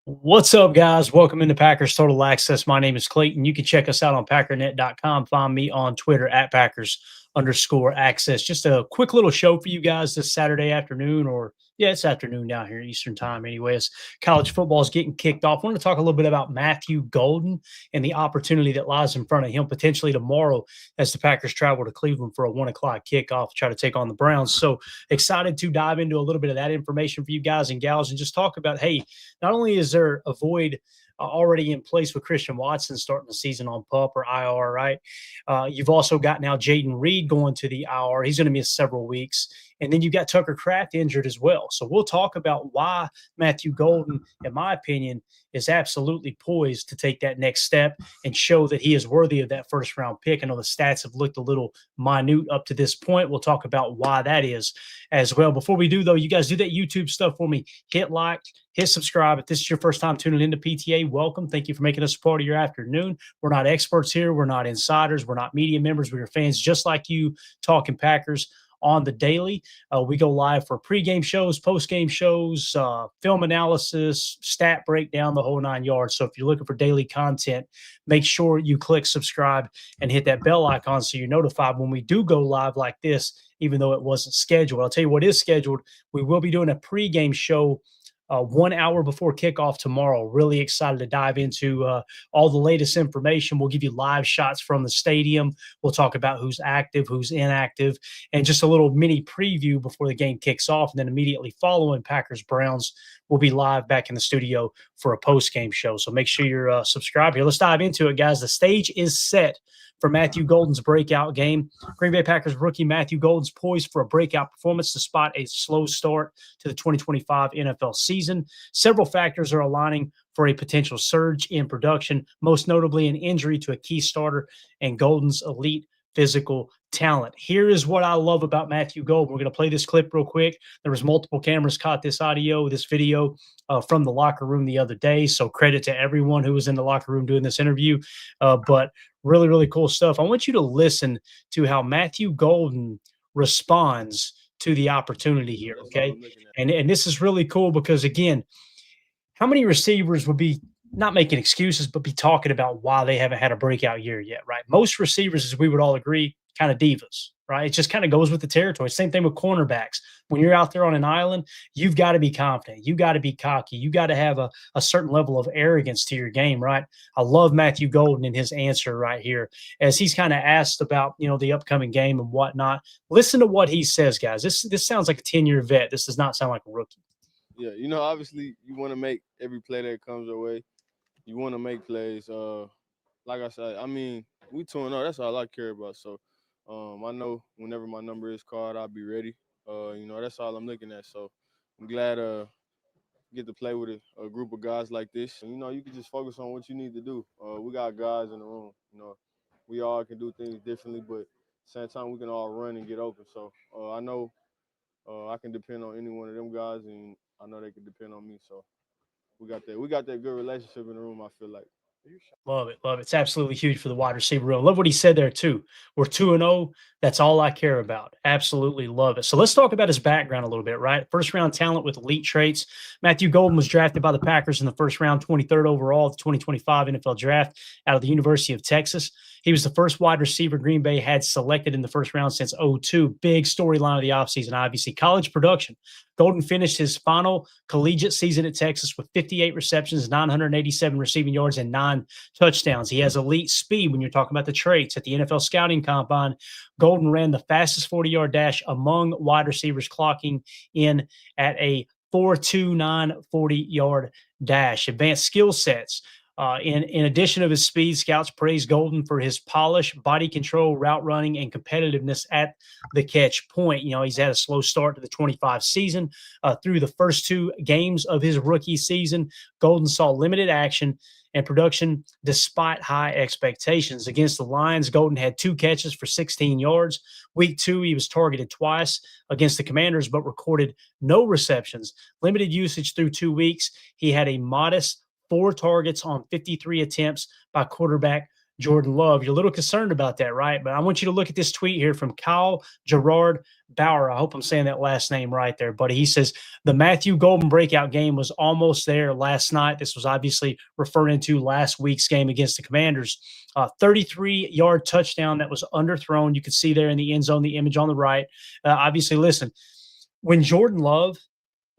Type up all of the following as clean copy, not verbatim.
What's up, guys? Welcome into Packers Total Access. My name is Clayton. You can check us out on packernet.com. Find me on Twitter at Packers_access. Just a quick little show for you guys this Saturday afternoon, or yeah, it's afternoon down here, Eastern time. Anyways, college football is getting kicked off. I want to talk a little bit about Matthew Golden and the opportunity that lies in front of him potentially tomorrow as the Packers travel to Cleveland for a 1 o'clock kickoff to try to take on the Browns. So excited to dive into a little bit of that information for you guys and gals and just talk about, hey, not only is there a void already in place with Christian Watson starting the season on PUP or IR, right? You've also got now Jaden Reed going to the IR. He's going to miss several weeks. And then you got Tucker Kraft injured as well. So we'll talk about why Matthew Golden, in my opinion, is absolutely poised to take that next step and show that he is worthy of that first round pick. I know the stats have looked a little minute up to this point. We'll talk about why that is as well. Before we do, though, you guys do that YouTube stuff for me. Hit like, hit subscribe. If this is your first time tuning into PTA, welcome. Thank you for making us a part of your afternoon. We're not experts here. We're not insiders. We're not media members. We're fans just like you talking Packers on the daily. We go live for pregame shows, postgame shows, film analysis, stat breakdown, the whole 9 yards. So if you're looking for daily content, make sure you click subscribe and hit that bell icon so you're notified when we do go live like this, even though it wasn't scheduled. I'll tell you what is scheduled. We will be doing a pregame show 1 hour before kickoff tomorrow. Really excited to dive into all the latest information. We'll give you live shots from the stadium. We'll talk about who's active, who's inactive, and just a little mini preview before the game kicks off. And then immediately following Packers-Browns, we'll be live back in the studio for a post-game show. So make sure you're subscribed here. Let's dive into it, guys. The stage is set for Matthew Golden's breakout game. Green Bay Packers rookie Matthew Golden's poised for a breakout performance despite a slow start to the 2025 NFL season. Several factors are aligning for a potential surge in production, most notably an injury to a key starter and Golden's elite physical talent. Here is what I love about Matthew Golden. We're going to play this clip real quick. There was multiple cameras caught this video from the locker room the other day. So credit to everyone who was in the locker room doing this interview. But really, really cool stuff. I want you to listen to how Matthew Golden responds to the opportunity here, okay? And this is really cool because, again, how many receivers would be not making excuses, but be talking about why they haven't had a breakout year yet, right? Most receivers, as we would all agree, kind of divas, right? It just kind of goes with the territory. Same thing with cornerbacks. When you're out there on an island, you've got to be confident. You got to be cocky. You got to have a certain level of arrogance to your game, right? I love Matthew Golden in his answer right here as he's kind of asked about, the upcoming game and whatnot. Listen to what he says, guys. This sounds like a 10-year vet. This does not sound like a rookie. Yeah, obviously you want to make every play that comes your way. You want to make plays. Like I said, we 2-0. That's all I care about. So, I know whenever my number is called, I'll be ready. That's all I'm looking at. So, I'm glad get to play with a group of guys like this. And, you can just focus on what you need to do. We got guys in the room. We all can do things differently, but at the same time, we can all run and get open. So, I know I can depend on any one of them guys, and I know they can depend on me. So, we got that good relationship in the room, I feel like. Love it. Love it. It's absolutely huge for the wide receiver room. Love what he said there, too. We're 2-0. That's all I care about. Absolutely love it. So let's talk about his background a little bit, right? First round talent with elite traits. Matthew Golden was drafted by the Packers in the first round, 23rd overall, the 2025 NFL draft out of the University of Texas. He was the first wide receiver Green Bay had selected in the first round since 2002. Big storyline of the offseason, obviously. College production. Golden finished his final collegiate season at Texas with 58 receptions, 987 receiving yards, and 9 touchdowns. He has elite speed when you're talking about the traits. At the NFL scouting combine, Golden ran the fastest 40-yard dash among wide receivers, clocking in at a 4.29 40-yard dash. Advanced skill sets. In addition of his speed, scouts praise Golden for his polish, body control, route running, and competitiveness at the catch point. He's had a slow start to the 25 season. Through the first 2 games of his rookie season, Golden saw limited action and production despite high expectations. Against the Lions, Golden had 2 catches for 16 yards. Week 2, he was targeted twice against the Commanders, but recorded no receptions. Limited usage through 2 weeks. He had a modest 4 targets on 53 attempts by quarterback Jordan Love. You're a little concerned about that, right? But I want you to look at this tweet here from Kyle Gerard Bauer. I hope I'm saying that last name right there, buddy. He says the Matthew Golden breakout game was almost there last night. This was obviously referring to last week's game against the Commanders. 33-yard touchdown that was underthrown. You can see there in the end zone, the image on the right. Obviously, listen, when Jordan Love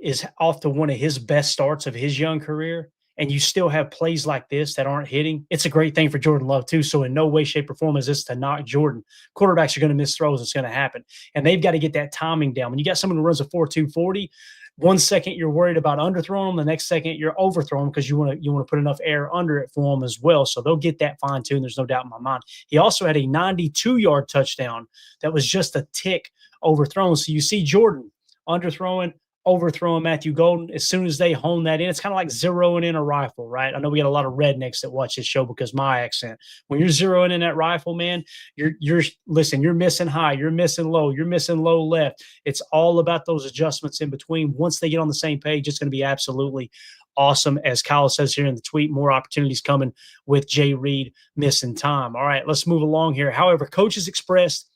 is off to one of his best starts of his young career, and you still have plays like this that aren't hitting, it's a great thing for Jordan Love too. So in no way, shape, or form is this to knock Jordan. Quarterbacks are going to miss throws. It's going to happen. And they've got to get that timing down. When you got someone who runs a 4.2 40, 1 second you're worried about underthrowing them, the next second you're overthrowing because you want to put enough air under it for them as well. So they'll get that fine tuned. There's no doubt in my mind. He also had a 92-yard touchdown that was just a tick overthrown. So you see Jordan underthrowing, overthrowing Matthew Golden. As soon as they hone that in, it's kind of like zeroing in a rifle, right? I know we got a lot of rednecks that watch this show because my accent. When you're zeroing in that rifle, man, you're listen, you're missing high, you're missing low, you're missing low left. It's all about those adjustments in between. Once they get on the same page, it's going to be absolutely awesome. As Kyle says here in the tweet, more opportunities coming with Jay Reed missing time. All right, let's move along here. However, coaches expressed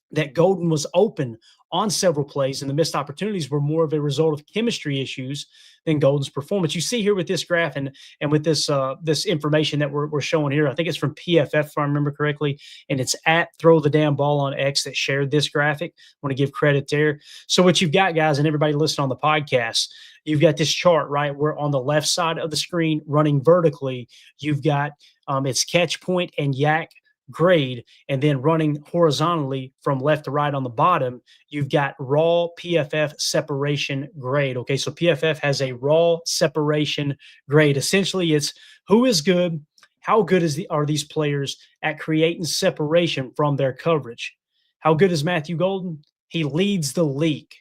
that Golden was open on several plays, and the missed opportunities were more of a result of chemistry issues than Golden's performance. You see here with this graph and with this this information that we're showing here, I think it's from PFF if I remember correctly, and it's at Throw the Damn Ball on X that shared this graphic. I want to give credit there. So what you've got, guys, and everybody listening on the podcast, you've got this chart, right, where on the left side of the screen running vertically, you've got its catch point and yak grade, and then running horizontally from left to right on the bottom, you've got raw PFF separation grade. Okay, so PFF has a raw separation grade. Essentially, it's who is good, how good are these players at creating separation from their coverage. How good is Matthew Golden? He leads the league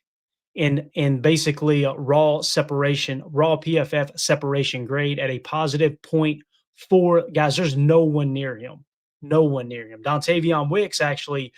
in basically raw PFF separation grade at a positive 0.4. Guys, there's no one near him. No one near him. Dontavion Wicks actually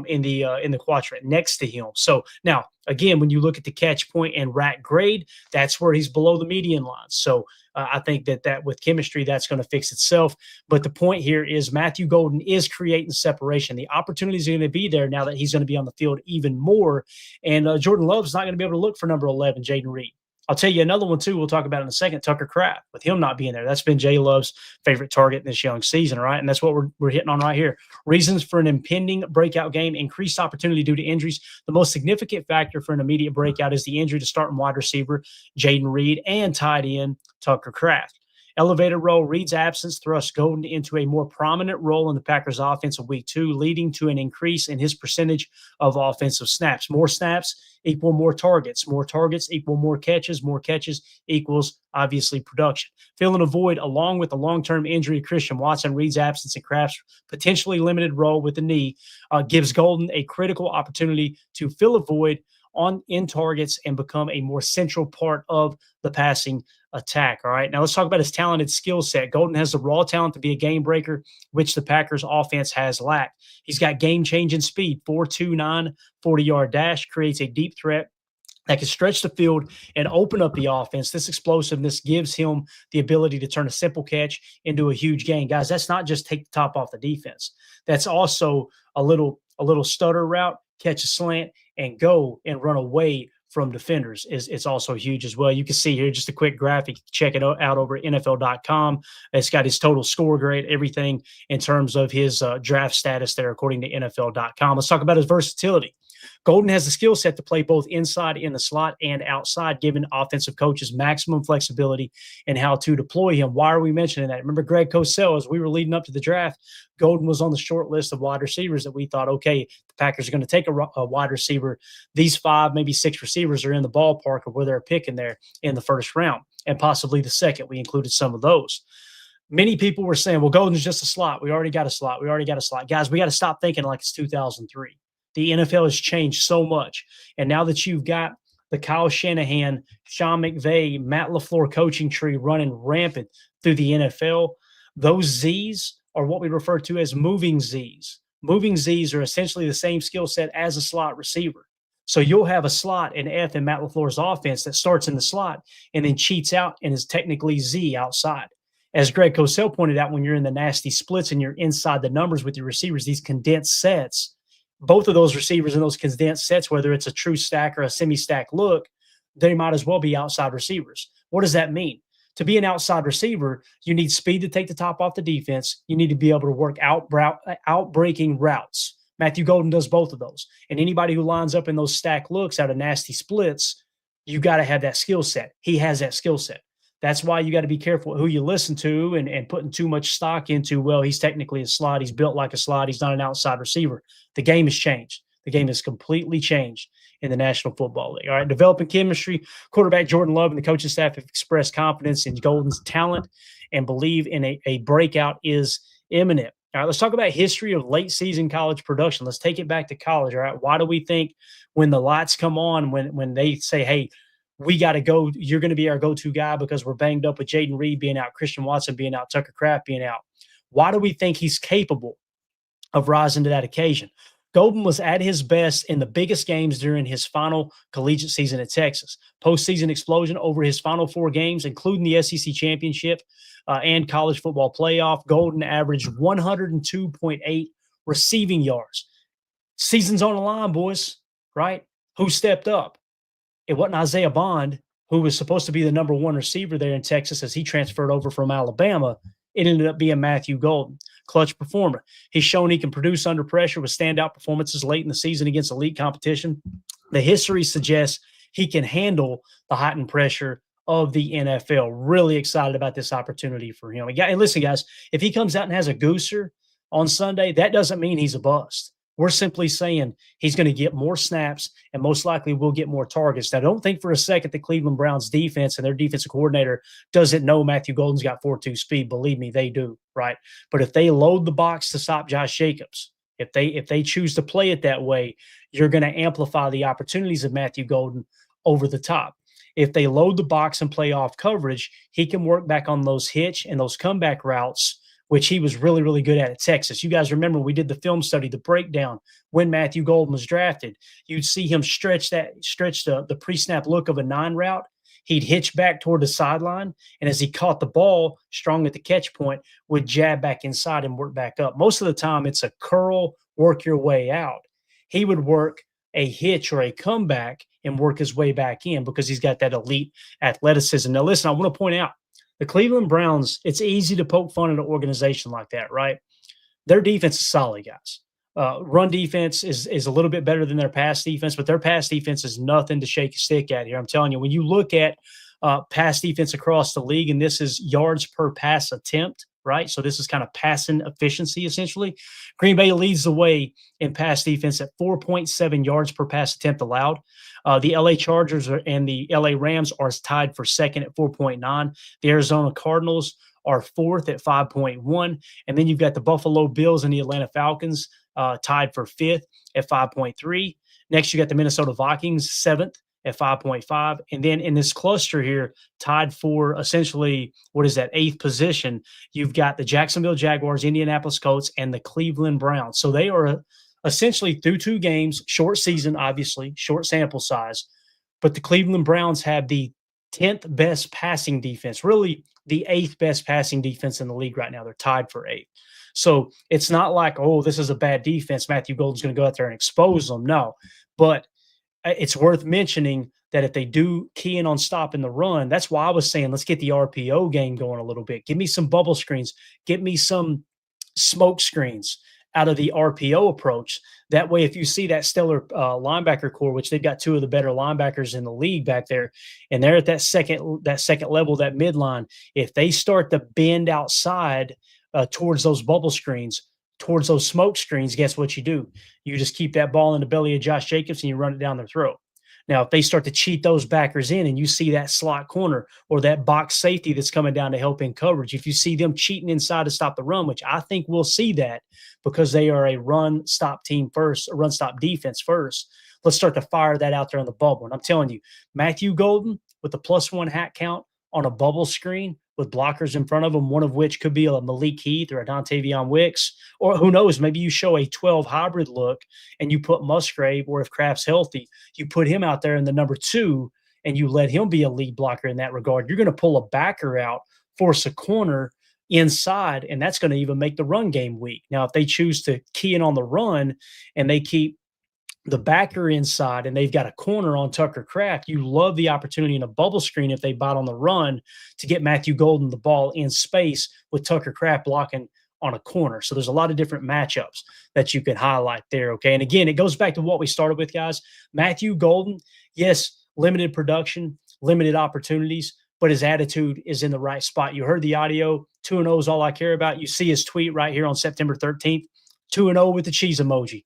in the quadrant next to him. So now, again, when you look at the catch point and rack grade, that's where he's below the median line. So I think that with chemistry, that's going to fix itself. But the point here is Matthew Golden is creating separation. The opportunities are going to be there now that he's going to be on the field even more. And Jordan Love's not going to be able to look for number 11, Jaden Reed. I'll tell you another one, too, we'll talk about in a second, Tucker Kraft. With him not being there, that's been Jay Love's favorite target in this young season, right? And that's what we're hitting on right here. Reasons for an impending breakout game, increased opportunity due to injuries. The most significant factor for an immediate breakout is the injury to starting wide receiver Jaden Reed and tight end Tucker Kraft. Elevated role, Reed's absence thrusts Golden into a more prominent role in the Packers' offense of week 2, leading to an increase in his percentage of offensive snaps. More snaps equal more targets equal more catches equals, obviously, production. Filling a void along with the long-term injury of Christian Watson, Reed's absence and Kraft's potentially limited role with the knee gives Golden a critical opportunity to fill a void in targets and become a more central part of the passing attack. All right. Now let's talk about his talented skill set. Golden has the raw talent to be a game breaker, which the Packers offense has lacked. He's got game-changing speed, 4.29 40-yard dash, creates a deep threat that can stretch the field and open up the offense. This explosiveness gives him the ability to turn a simple catch into a huge gain. Guys, that's not just take the top off the defense. That's also a little stutter route, catch a slant, and go and run away from defenders it's also huge as well. You can see here just a quick graphic. Check it out over at NFL.com. It's got his total score grade, everything in terms of his draft status there, according to NFL.com. Let's talk about his versatility. Golden has the skill set to play both inside in the slot and outside, giving offensive coaches maximum flexibility in how to deploy him. Why are we mentioning that? Remember Greg Cosell, as we were leading up to the draft, Golden was on the short list of wide receivers that we thought, okay, the Packers are going to take a wide receiver. These 5, maybe 6 receivers are in the ballpark of where they're picking there in the first round, and possibly the second. We included some of those. Many people were saying, well, Golden's just a slot. We already got a slot. Guys, we got to stop thinking like it's 2003. The NFL has changed so much. And now that you've got the Kyle Shanahan, Sean McVay, Matt LaFleur coaching tree running rampant through the NFL, those Z's are what we refer to as moving Z's. Moving Z's are essentially the same skill set as a slot receiver. So you'll have a slot in F in Matt LaFleur's offense that starts in the slot and then cheats out and is technically Z outside. As Greg Cosell pointed out, when you're in the nasty splits and you're inside the numbers with your receivers, these condensed sets, both of those receivers in those condensed sets, whether it's a true stack or a semi-stack look, they might as well be outside receivers. What does that mean? To be an outside receiver, you need speed to take the top off the defense. You need to be able to work out breaking routes. Matthew Golden does both of those. And anybody who lines up in those stack looks out of nasty splits, you got to have that skill set. He has that skill set. That's why you got to be careful who you listen to and putting too much stock into, well, he's technically a slot. He's built like a slot. He's not an outside receiver. The game has changed. The game has completely changed in the National Football League. All right, developing chemistry. Quarterback Jordan Love and the coaching staff have expressed confidence in Golden's talent and believe in a breakout is imminent. All right, let's talk about history of late season college production. Let's take it back to college. All right, why do we think when the lights come on, when they say, hey, we got to go, you're going to be our go-to guy because we're banged up with Jaden Reed being out, Christian Watson being out, Tucker Kraft being out. Why do we think he's capable of rising to that occasion? Golden was at his best in the biggest games during his final collegiate season at Texas. Postseason explosion over his final 4 games, including the SEC championship and college football playoff. Golden averaged 102.8 receiving yards. Season's on the line, boys, right? Who stepped up? It wasn't Isaiah Bond, who was supposed to be the number 1 receiver there in Texas as he transferred over from Alabama. It ended up being Matthew Golden, clutch performer. He's shown he can produce under pressure with standout performances late in the season against elite competition. The history suggests he can handle the heightened pressure of the NFL. Really excited about this opportunity for him. And listen, guys, if he comes out and has a gooser on Sunday, that doesn't mean he's a bust. We're simply saying he's going to get more snaps and most likely will get more targets. Now, don't think for a second the Cleveland Browns defense and their defensive coordinator doesn't know Matthew Golden's got 4.2 speed. Believe me, they do, right? But if they load the box to stop Josh Jacobs, if they choose to play it that way, you're going to amplify the opportunities of Matthew Golden over the top. If they load the box and play off coverage, he can work back on those hitch and those comeback routes, which he was really, really good at Texas. You guys remember we did the film study, the breakdown when Matthew Golden was drafted. You'd see him stretch the pre-snap look of a 9 route. He'd hitch back toward the sideline, and as he caught the ball strong at the catch point, would jab back inside and work back up. Most of the time, it's a curl, work your way out. He would work a hitch or a comeback and work his way back in because he's got that elite athleticism. Now, listen, I want to point out, the Cleveland Browns, it's easy to poke fun at an organization like that, right? Their defense is solid, guys. Run defense is a little bit better than their pass defense, but their pass defense is nothing to shake a stick at here. I'm telling you, when you look at pass defense across the league, and this is yards per pass attempt, right? So this is kind of passing efficiency, essentially. Green Bay leads the way in pass defense at 4.7 yards per pass attempt allowed. The LA Chargers and the LA Rams are tied for second at 4.9. The Arizona Cardinals are fourth at 5.1. And then you've got the Buffalo Bills and the Atlanta Falcons tied for fifth at 5.3. Next, you got the Minnesota Vikings, seventh at 5.5. And then in this cluster here, tied for essentially, what is that, eighth position, you've got the Jacksonville Jaguars, Indianapolis Colts, and the Cleveland Browns. So they are essentially through 2 games, short season, obviously, short sample size. But the Cleveland Browns have the 10th best passing defense, really the 8th best passing defense in the league right now. They're tied for 8th. So it's not like, oh, this is a bad defense. Matthew Golden's going to go out there and expose them. No, but it's worth mentioning that if they do key in on stopping the run, that's why I was saying, let's get the RPO game going a little bit. Give me some bubble screens. Get me some smoke screens out of the RPO approach. That way, if you see that stellar linebacker core, which they've got 2 of the better linebackers in the league back there, and they're at that second level, that midline, if they start to bend outside towards those bubble screens, towards those smoke screens, guess what you do? You just keep that ball in the belly of Josh Jacobs and you run it down their throat. Now, if they start to cheat those backers in and you see that slot corner or that box safety that's coming down to help in coverage, if you see them cheating inside to stop the run, which I think we'll see that because they are a run-stop team first, a run-stop defense first, let's start to fire that out there on the bubble. And I'm telling you, Matthew Golden with the +1 hat count on a bubble screen with blockers in front of him, one of which could be a Malik Heath or a Dontavion Wicks, or who knows, maybe you show a 12 hybrid look and you put Musgrave, or if Kraft's healthy, you put him out there in the number 2 and you let him be a lead blocker in that regard. You're going to pull a backer out, force a corner, inside, and that's going to even make the run game weak. Now, if they choose to key in on the run and they keep the backer inside and they've got a corner on Tucker Kraft, you love the opportunity in a bubble screen if they bite on the run to get Matthew Golden the ball in space with Tucker Kraft blocking on a corner. So there's a lot of different matchups that you can highlight there. Okay. And again, it goes back to what we started with, guys. Matthew Golden, yes, limited production, limited opportunities, but his attitude is in the right spot. You heard the audio. 2-0 is all I care about. You see his tweet right here on September 13th, 2-0 with the cheese emoji.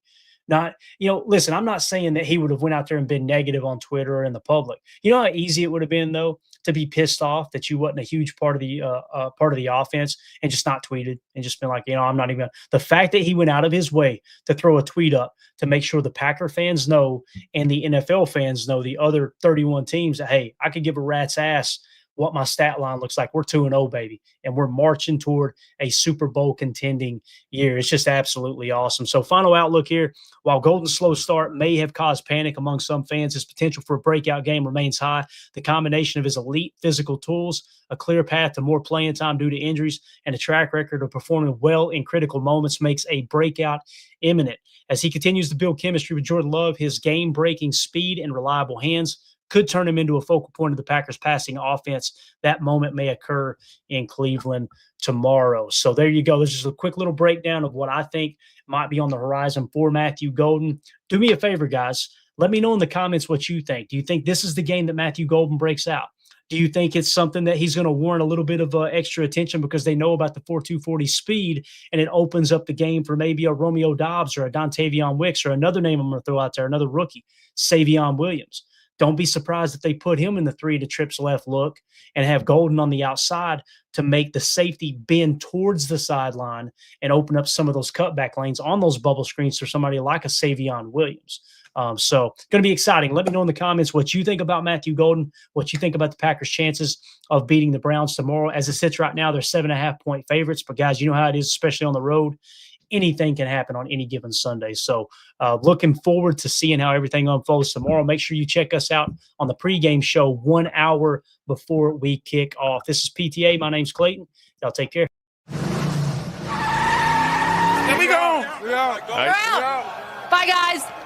Not, listen, I'm not saying that he would have went out there and been negative on Twitter or in the public. You know how easy it would have been, though, to be pissed off that you wasn't a huge part of the offense and just not tweeted and just been like, I'm not even. The fact that he went out of his way to throw a tweet up to make sure the Packer fans know and the NFL fans know, the other 31 teams, that, hey, I could give a rat's ass what my stat line looks like. We're 2-0, baby, and we're marching toward a Super Bowl contending year. It's just absolutely awesome. So final outlook here, while Golden's slow start may have caused panic among some fans, his potential for a breakout game remains high. The combination of his elite physical tools, a clear path to more playing time due to injuries, and a track record of performing well in critical moments makes a breakout imminent. As he continues to build chemistry with Jordan Love, his game-breaking speed and reliable hands could turn him into a focal point of the Packers passing offense. That moment may occur in Cleveland tomorrow. So there you go. This is a quick little breakdown of what I think might be on the horizon for Matthew Golden. Do me a favor, guys. Let me know in the comments what you think. Do you think this is the game that Matthew Golden breaks out? Do you think it's something that he's going to warrant a little bit of extra attention because they know about the 4.240 speed and it opens up the game for maybe a Romeo Doubs or a Dontavion Wicks or another name I'm going to throw out there, another rookie, Savion Williams? Don't be surprised if they put him in the 3 to trips left look and have Golden on the outside to make the safety bend towards the sideline and open up some of those cutback lanes on those bubble screens for somebody like a Savion Williams. So going to be exciting. Let me know in the comments what you think about Matthew Golden, what you think about the Packers' chances of beating the Browns tomorrow. As it sits right now, they're 7.5-point favorites. But, guys, you know how it is, especially on the road. Anything can happen on any given Sunday. So looking forward to seeing how everything unfolds tomorrow. Make sure you check us out on the pregame show 1 hour before we kick off. This is PTA. My name's Clayton. Y'all take care. Here we go. We out. We're out. Bye, guys.